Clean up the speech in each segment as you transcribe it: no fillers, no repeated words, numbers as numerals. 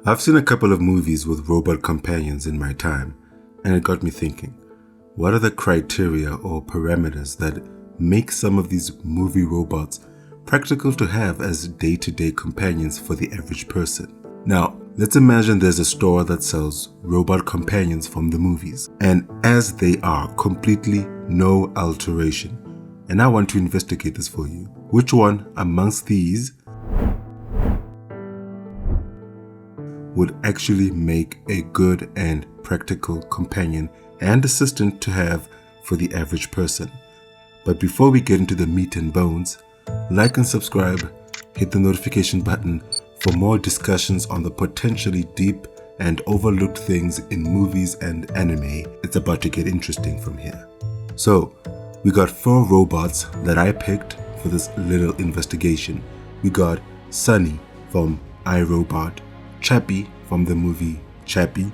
I've seen a couple of movies with robot companions in my time, and it got me thinking, what are the criteria or parameters that make some of these movie robots practical to have as day-to-day companions for the average person? Now, let's imagine there's a store that sells robot companions from the movies, and as they are, completely no alteration. And I want to investigate this for you. Which one amongst these would actually make a good and practical companion and assistant to have for the average person? But before we get into the meat and bones, like and subscribe, hit the notification button for more discussions on the potentially deep and overlooked things in movies and anime. It's about to get interesting from here. So, we got 4 robots that I picked for this little investigation. We got Sunny from iRobot, Chappie from the movie Chappie,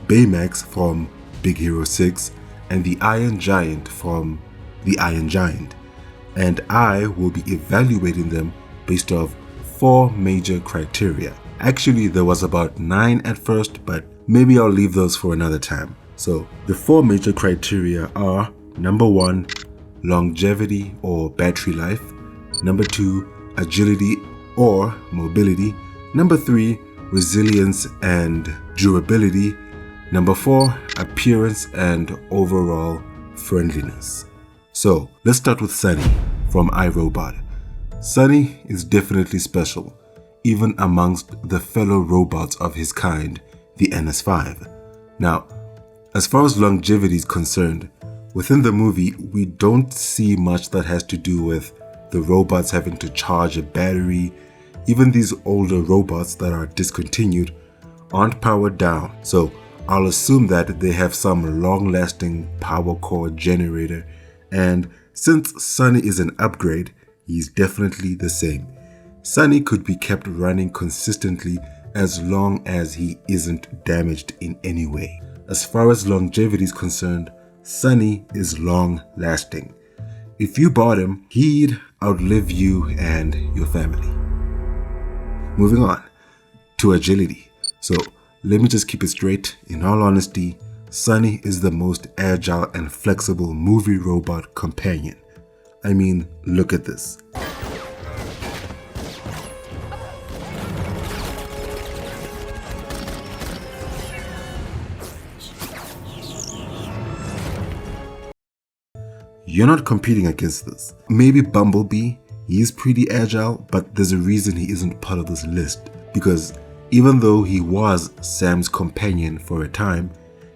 Baymax from Big Hero 6, and the Iron Giant from The Iron Giant. And I will be evaluating them based off 4 major criteria. Actually, there was about 9 at first, but maybe I'll leave those for another time. So, the 4 major criteria are: number 1, longevity or battery life; number 2, agility or mobility; number 3, resilience and durability; number 4, appearance and overall friendliness. So let's start with Sunny from iRobot. Sunny is definitely special, even amongst the fellow robots of his kind, the NS5. Now, as far as longevity is concerned, within the movie, we don't see much that has to do with the robots having to charge a battery. Even these older robots that are discontinued aren't powered down, so I'll assume that they have some long-lasting power cord generator, and since Sunny is an upgrade, he's definitely the same. Sunny could be kept running consistently as long as he isn't damaged in any way. As far as longevity is concerned, Sunny is long-lasting. If you bought him, he'd outlive you and your family. Moving on to agility. So let me just keep it straight. In all honesty, Sunny is the most agile and flexible movie robot companion. I mean, look at this. You're not competing against this. Maybe Bumblebee, he is pretty agile, but there's a reason he isn't part of this list. Because even though he was Sam's companion for a time,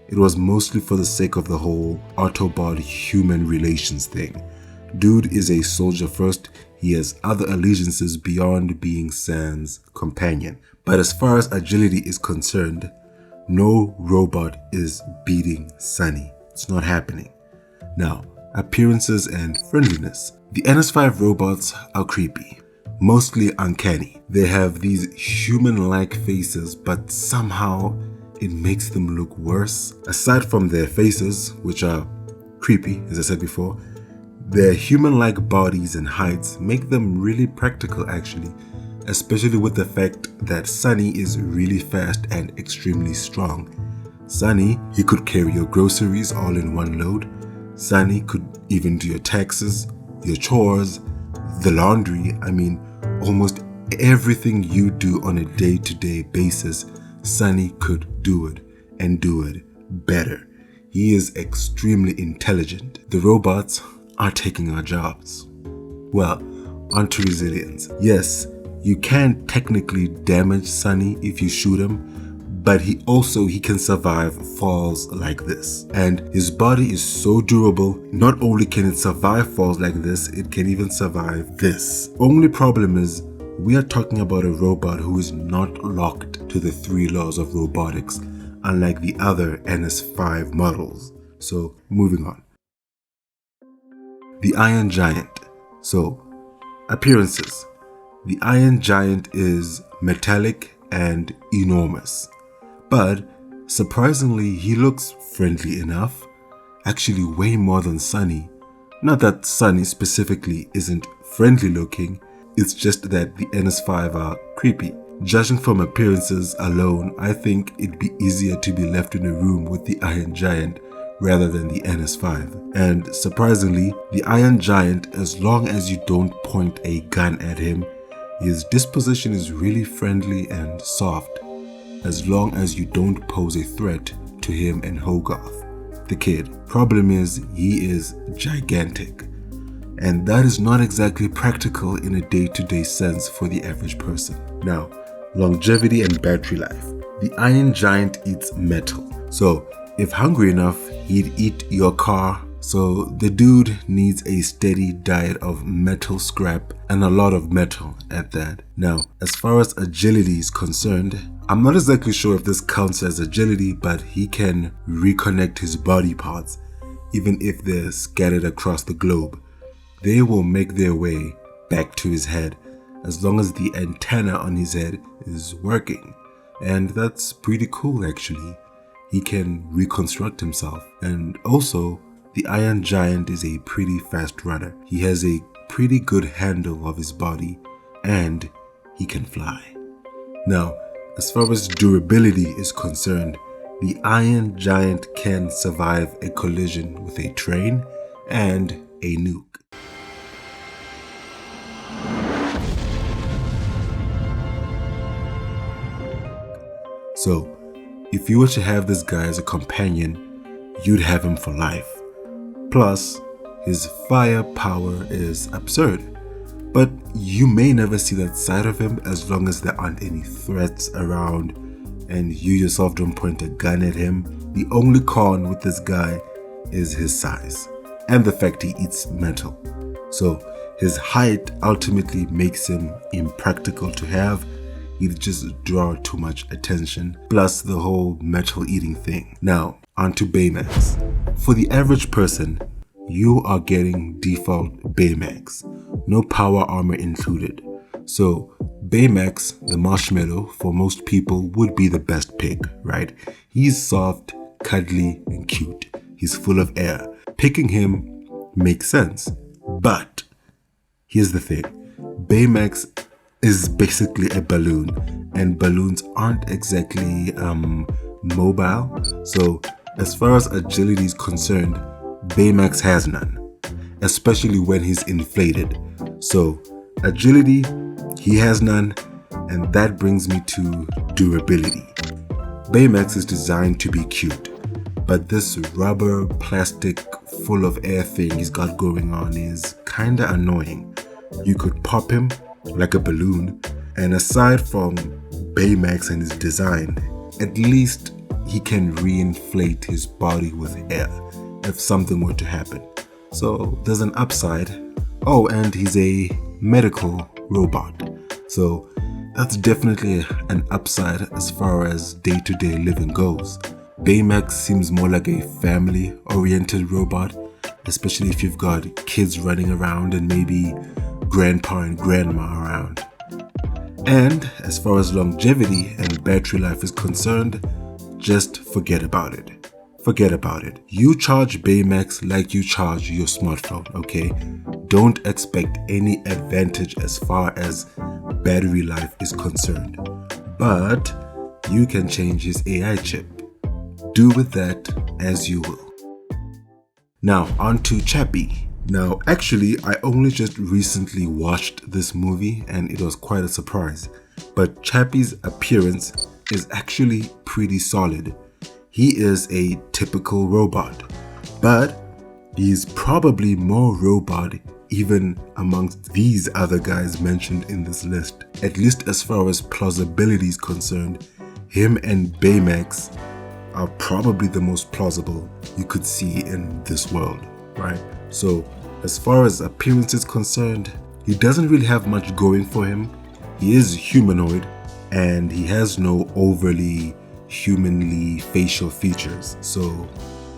it was mostly for the sake of the whole Autobot-human relations thing. Dude is a soldier first, he has other allegiances beyond being Sam's companion. But as far as agility is concerned, no robot is beating Sunny. It's not happening. Now, appearances and friendliness. The NS5 robots are creepy, mostly uncanny. They have these human-like faces, but somehow it makes them look worse. Aside from their faces, which are creepy, as I said before, their human-like bodies and heights make them really practical actually, especially with the fact that Sunny is really fast and extremely strong. Sunny, he could carry your groceries all in one load. Sunny could even do your taxes, your chores, the laundry. I mean, almost everything you do on a day-to-day basis, Sunny could do it and do it better. He is extremely intelligent. The robots are taking our jobs. Well, onto resilience. Yes, you can technically damage Sunny if you shoot him, but he can survive falls like this. And his body is so durable, not only can it survive falls like this, it can even survive this. Only problem is, we are talking about a robot who is not locked to the 3 laws of robotics, unlike the other NS5 models. So, moving on. The Iron Giant. So, appearances. The Iron Giant is metallic and enormous. But surprisingly, he looks friendly enough, actually way more than Sunny. Not that Sunny specifically isn't friendly looking, it's just that the NS5 are creepy. Judging from appearances alone, I think it'd be easier to be left in a room with the Iron Giant rather than the NS5. And surprisingly, the Iron Giant, as long as you don't point a gun at him, his disposition is really friendly and soft, as long as you don't pose a threat to him and Hogarth, the kid. Problem is, he is gigantic, and that is not exactly practical in a day-to-day sense for the average person. Now, longevity and battery life. The Iron Giant eats metal, so if hungry enough, he'd eat your car. So the dude needs a steady diet of metal scrap, and a lot of metal at that. Now, as far as agility is concerned, I'm not exactly sure if this counts as agility, but he can reconnect his body parts, even if they're scattered across the globe. They will make their way back to his head, as long as the antenna on his head is working. And that's pretty cool actually. He can reconstruct himself. And also, the Iron Giant is a pretty fast runner. He has a pretty good handle of his body, and he can fly. Now, as far as durability is concerned, the Iron Giant can survive a collision with a train and a nuke. So, if you were to have this guy as a companion, you'd have him for life. Plus, his firepower is absurd. But you may never see that side of him as long as there aren't any threats around and you yourself don't point a gun at him. The only con with this guy is his size and the fact he eats metal. So his height ultimately makes him impractical to have. He'd just draw too much attention, plus the whole metal eating thing. Now, onto Baymax. For the average person, you are getting default Baymax, no power armor included. So Baymax, the marshmallow, for most people would be the best pick, right? He's soft, cuddly, and cute. He's full of air. Picking him makes sense. But here's the thing. Baymax is basically a balloon, and balloons aren't exactly mobile. So as far as agility is concerned, Baymax has none, especially when he's inflated. So agility, he has none, and that brings me to durability. Baymax is designed to be cute, but this rubber, plastic, full of air thing he's got going on is kinda annoying. You could pop him like a balloon, and aside from Baymax and his design, at least he can reinflate his body with air if something were to happen. So there's an upside. Oh, and he's a medical robot, so that's definitely an upside as far as day-to-day living goes. Baymax seems more like a family-oriented robot, especially if you've got kids running around and maybe grandpa and grandma around. And as far as longevity and battery life is concerned, just forget about it. Forget about it. You charge Baymax like you charge your smartphone, okay? Don't expect any advantage as far as battery life is concerned. But you can change his AI chip. Do with that as you will. Now, on to Chappie. Now, actually, I only just recently watched this movie and it was quite a surprise. But Chappie's appearance is actually pretty solid. He is a typical robot, but he's probably more robot even amongst these other guys mentioned in this list. At least as far as plausibility is concerned, him and Baymax are probably the most plausible you could see in this world, right? So as far as appearance is concerned, he doesn't really have much going for him. He is humanoid and he has no overly humanly facial features, so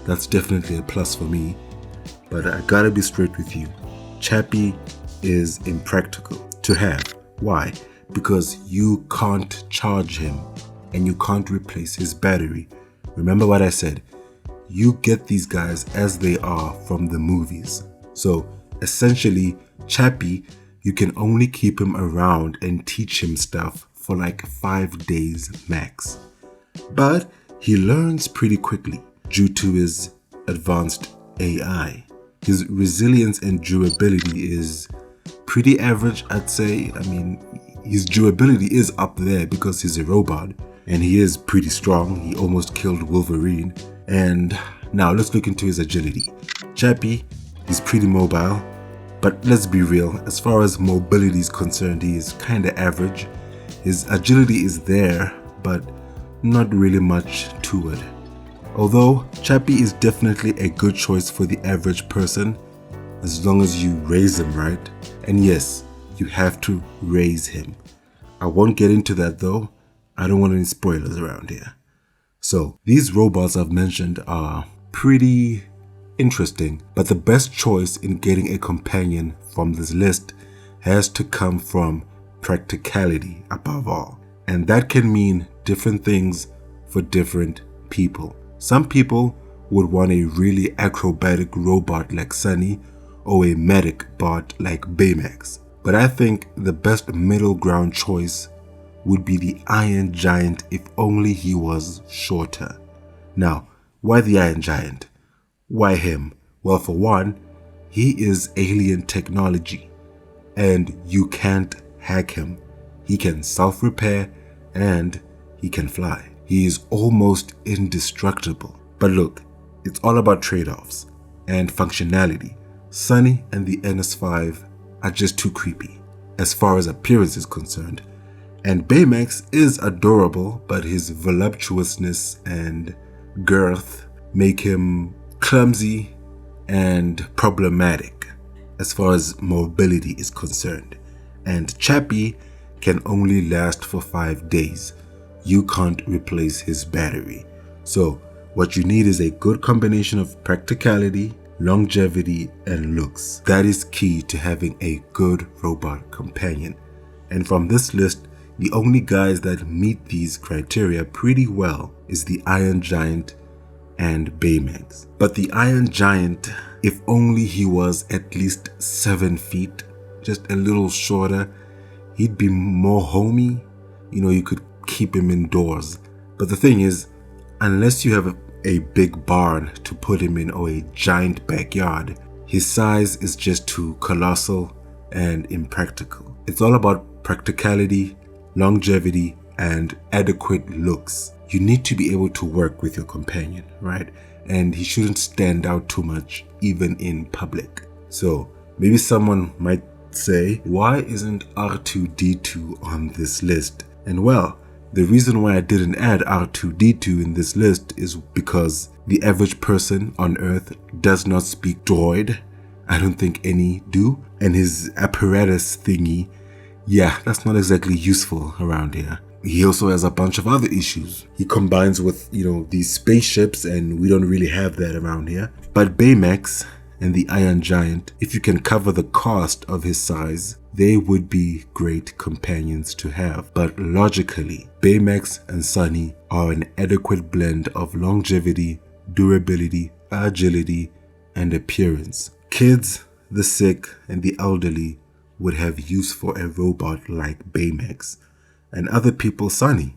that's definitely a plus for me. But I gotta be straight with you, Chappie is impractical to have. Why? Because you can't charge him and you can't replace his battery. Remember what I said, you get these guys as they are from the movies. So essentially, Chappie, you can only keep him around and teach him stuff for like 5 days max. But he learns pretty quickly due to his advanced AI. His resilience and durability is pretty average, I'd say. I mean, his durability is up there because he's a robot and he is pretty strong. He almost killed Wolverine. And now let's look into his agility. Chappie, he's pretty mobile, but let's be real, as far as mobility is concerned, he is kinda average. His agility is there, but not really much to it. Although Chappie is definitely a good choice for the average person, as long as you raise him right. And yes, you have to raise him. I won't get into that though. I don't want any spoilers around here. So these robots I've mentioned are pretty interesting, but the best choice in getting a companion from this list has to come from practicality above all. And that can mean different things for different people. Some people would want a really acrobatic robot like Sunny or a medic bot like Baymax. But I think the best middle ground choice would be the Iron Giant if only he was shorter. Now, why the Iron Giant? Why him? Well, for one, he is alien technology and you can't hack him. He can self-repair and he can fly. He is almost indestructible. But look, it's all about trade-offs and functionality. Sunny and the NS5 are just too creepy as far as appearance is concerned. And Baymax is adorable, but his voluptuousness and girth make him clumsy and problematic as far as mobility is concerned. And Chappie can only last for 5 days. You can't replace his battery. So what you need is a good combination of practicality, longevity, and looks. That is key to having a good robot companion. And from this list, the only guys that meet these criteria pretty well is the Iron Giant and Baymax. But the Iron Giant, if only he was at least 7 feet, just a little shorter, he'd be more homey. You know, you could keep him indoors. But the thing is, unless you have a big barn to put him in or a giant backyard, his size is just too colossal and impractical. It's all about practicality, longevity, and adequate looks. You need to be able to work with your companion, right? And he shouldn't stand out too much, even in public. So maybe someone might say, why isn't R2-D2 on this list? And well, the reason why I didn't add R2-D2 in this list is because the average person on Earth does not speak droid. I don't think any do. And his apparatus thingy, yeah, that's not exactly useful around here. He also has a bunch of other issues. He combines with, these spaceships, and we don't really have that around here. But Baymax and the Iron Giant, if you can cover the cost of his size, they would be great companions to have. But logically, Baymax and Sunny are an adequate blend of longevity, durability, agility, and appearance. Kids, the sick, and the elderly would have use for a robot like Baymax. And other people, Sunny.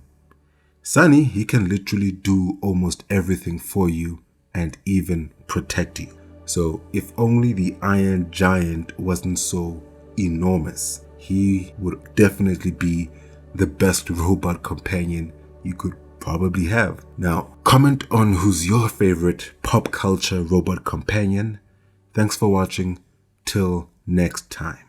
Sunny, he can literally do almost everything for you and even protect you. So if only the Iron Giant wasn't so enormous, he would definitely be the best robot companion you could probably have. Now, comment on who's your favorite pop culture robot companion. Thanks for watching. Till next time.